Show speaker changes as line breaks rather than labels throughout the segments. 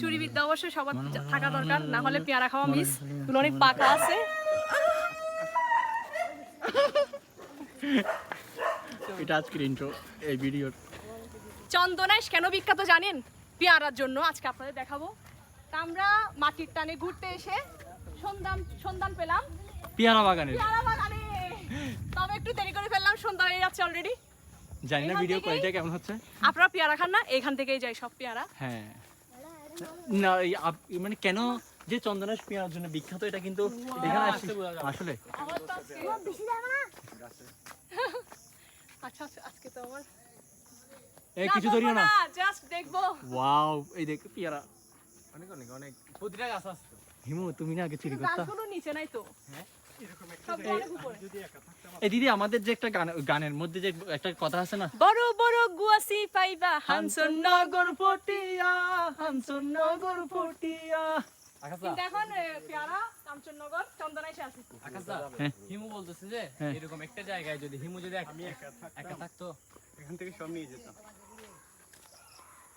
চুরি বিদ্যা অবশ্যই সবার থাকা দরকার, না হলে পেয়ারা খাওয়া মিস। এগুলো অনেক পাকা আছে।
এটা আজকের ইন্ট্রো এই ভিডিওর।
চন্দনাইশ কেন বিখ্যাত জানেন? পেয়ারার জন্য। আজকে আপনাদের দেখাবো। তা আমরা মাটির টানে ঘুরতে এসে সন্ধান পেলাম
পেয়ারা বাগানে।
তবে একটু দেরি করে ফেললাম, সন্ধ্যা হয়ে যাচ্ছে অলরেডি।
জানি না ভিডিও কোয়ালিটি কেমন হচ্ছে।
আপনারা পেয়ারা খান না? এখান থেকেই যাই সব পেয়ারা।
হ্যাঁ না মানে কেন যে চন্দনাইশ পেয়ারার জন্য বিখ্যাত এটা কিন্তু এখানে আসলে
আচ্ছা আজকে তো আমার
এই কিছু ধরিও না,
জাস্ট দেখবো।
ওয়াও এই দেখ পেয়ারা
অনেক অনেক অনেক প্রতিটা গাছ আছে।
হিমু তুমি না আগে চুরি করতা?
গাছগুলো নিচে নাই তো।
হ্যাঁ এরকম একটা যদি একা থাকতাম।
এই দিদি আমাদের যে একটা গানের মধ্যে যে একটা কথা আছে না,
বড় বড় গুয়াসি পাইবা হানসন
নগর ফটিয়া, হানসন নগর ফটিয়া।
আকাশা
কিন্তু এখন পেয়ারা কাঞ্চননগর চন্দনাইশে আছে।
আকাশা
হ্যাঁ।
হিমু বলতেছে যে
হ্যাঁ।
এরকম একটা জায়গায় যদি হিমু যদি একা থাকতো
এখান থেকে সব নিয়ে যেতাম।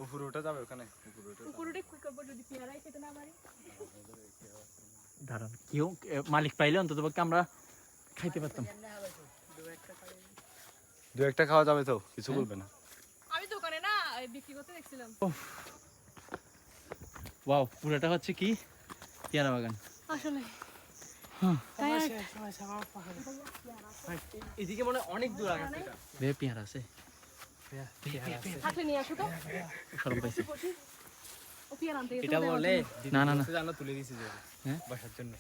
উপরে উঠে যাবে ওখানে,
উপরে কি করব যদি পেয়ারাই খেতে না পারি?
দাঁড়ান কেউ মালিক পাইলে অন্তত পক্ষে আমরা খাইতে পারতাম।
দু একটা খাওয়া যাবে তো, কিছু বলবে না।
আমি দোকানে না বিক্রি করতে দেখছিলাম।
ওয়াও পুরোটা হচ্ছে কি পেয়ারা বাগান।
আসলে
তাই এদিকে মনে হয় অনেক দূর আকাশ এটা।
বে পেয়ারা আছে,
থাকলে নিয়ে আসো তো।
সরব পাইছে।
ও পেয়ারা আনতে গেছে।
এটা বলে
না, না, না।
জানো তুলে দিয়েছে যে
হ্যাঁ?
বাসার জন্য।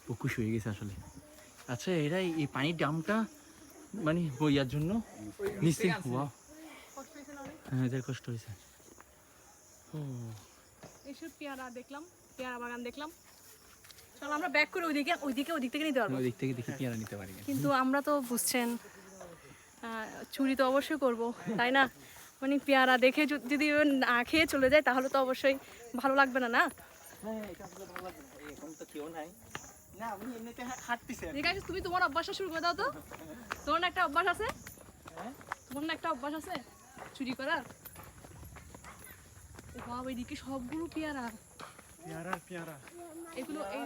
পুকুশ হয়ে গেছে আসলে। আচ্ছা এরা এই পানির ড্রামটা মানে বইয়ার জন্য নিশ্চয়। ওয়াও
কষ্ট হয়েছে না অনেক?
হ্যাঁ এদের কষ্ট হয়েছে। ও
এইসব পেয়ারা দেখলাম, পেয়ারা বাগান দেখলাম। চলো আমরা ব্যাক করে ওইদিক থেকে নিতে পারবো।
ওই দিক থেকে দেখি পেয়ারা নিতে পারি।
কিন্তু আমরা তো বুঝছেন চুরি তো অবশ্যই করব, তাই না? মানে পেয়ারা দেখে যদি না খেয়ে চলে যায় তাহলে তো অবশ্যই ভালো লাগবে না, না? ঠিক আছে, তুমি তোমার অভ্যাসটা শুরু করে দাও তো। তোমার না একটা অভ্যাস আছে? তোমার না একটা অভ্যাস আছে চুরি করার? বাবা এদিকে সবগুলো পেয়ারা।
পেয়ারা
এগুলো এই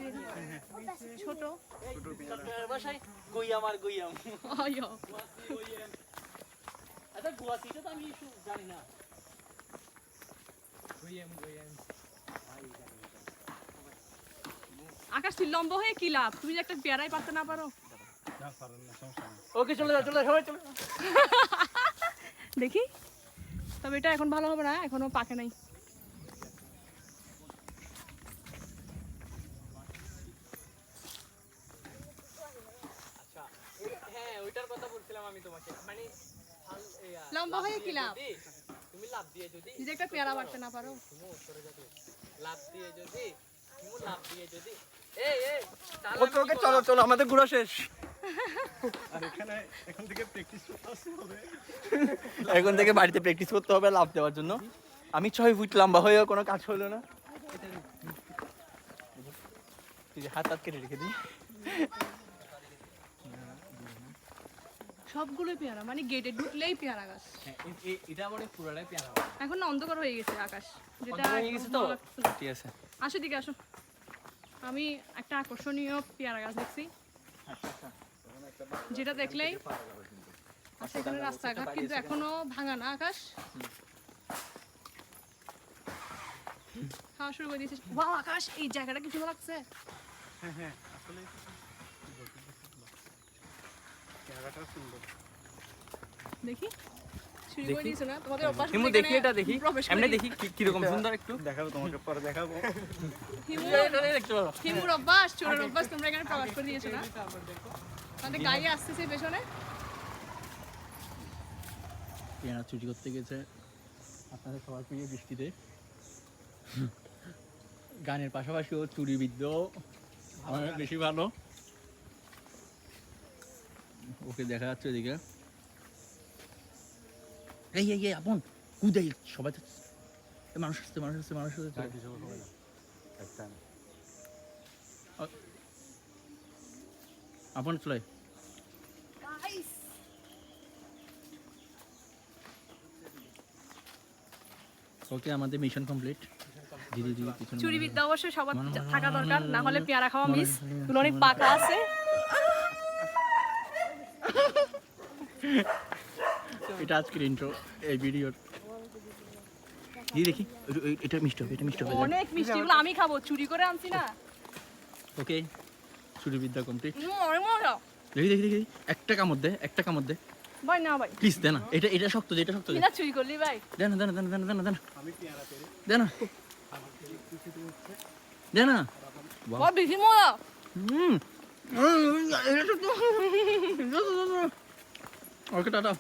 ছোট
বাসায় গইয়াম আর গইয়াম।
আইয়ো।
আচ্ছা গুয়াহাটিটা তো আমি জানি না।
আকাশ তুই লম্বা হয়ে কি লাভ? তুমি যে একটা পেয়ারাই পারতে না পারো।
না পারেন না, সমস্যা নেই।
ওকে চলে যাও সবাই চলে যাও।
দেখি, তবে এটা এখন ভালো হবে না, এখনো পাকে নাই।
হ্যাঁ ওইটার কথা বলছিলাম আমি তোমাকে। মানে
লম্বা হয়ে কি লাভ?
তুমি লাভ দিয়ে যদি
যদি একটা পেয়ারা পারতে না পারো।
লাভ দিয়ে যদি হিমু লাভ দিয়ে যদি এই
ওকে ওকে চলো চলো আমাদের ঘোরা শেষ।
আর এখন থেকে প্র্যাকটিস করতে হবে।
এখন থেকে বাড়িতে প্র্যাকটিস করতে হবে লাভ দেওয়ার জন্য। আমি 6 ফুট লম্বা হয়েও কোনো কাজ হলো না। হাত কেটে রেখে দিই।
সবগুলো পেয়ারা, মানে গেটে ঢুকলেই পেয়ারা গাছ।
এটা মানে পুরোটাই পেয়ারা।
এখন না অন্ধকার হয়ে গেছে আকাশ, যেটা
অন্ধকার হয়ে গেছে তো?
ভালো লাগছে না।
ঠিক আছে।
আসো দিকে আসো। আমি একটা আকর্ষণীয় পেয়ারা গাছ দেখছি, যেটা দেখলেই আচ্ছা এখানে রাস্তাঘাট কিন্তু এখনো ভাঙা না। আকাশ খাওয়া শুরু করে দিয়েছিস। বাহ আকাশ, এই জায়গাটা কি সুন্দর লাগছে।
হ্যাঁ আসলে পেয়ারাটা সুন্দর।
দেখি শুরু করে দিয়েছো না তোমাদের অভ্যাস।
হিমু দেখি এটা দেখি এমনি দেখি কি রকম সুন্দর একটু
দেখাবো তোমাকে, পরে দেখাবো।
দেখতে পারো।
হিমুর অভ্যাস, চোরের অভ্যাস তোমরা এখানে প্রকাশ করে দিয়েছো না। তাহলে গায়ে আসতেছে পেছনে।
পেয়ারা চুরি করতে গেছে আপনাদের সবার প্রিয় বৃষ্টিতে। গানের পাশাপাশি ও চুরিবিদ্য আমার বেশি ভালো। ওকে দেখা যাচ্ছে ওদিকে। এই এই আপন কুদাই সবাই তো মানুষ আসছে মানুষ আসছে মানুষ আসছে। আপন চলে ওকে, আমাদের মিশন কমপ্লিট। দিদি দিদি পিছনে
চুরি বিদ্যা অবশ্যই সবার থাকা দরকার, না হলে পেয়ারা খাওয়া মিস। এগুলো অনেক পাকা আছে।
এটা আজকের ইন্ট্রো এই ভিডিওর। দিদি দেখি এটা মিষ্টি হবে, এটা মিষ্টি হবে।
অনেক মিষ্টি, এগুলো আমি খাবো, চুরি করে আনছি না।
ওকে, চুরি বিদ্যা কমপ্লিট।
অনেক মজা।
দেখি দেখি দেখি একটা কামড় দে, একটা কামড় দে
ভাই না ভাই,
প্লিজ, দে না। এটা এটা শক্ত দে, এটা শক্ত দে।
কি না চুরি করলি ভাই?
দে না, দে না, দে না, দে না, দে না, দে না, দে না।
বহুত বেশি মজা।
এটা শক্ত। ওকে, টাটা।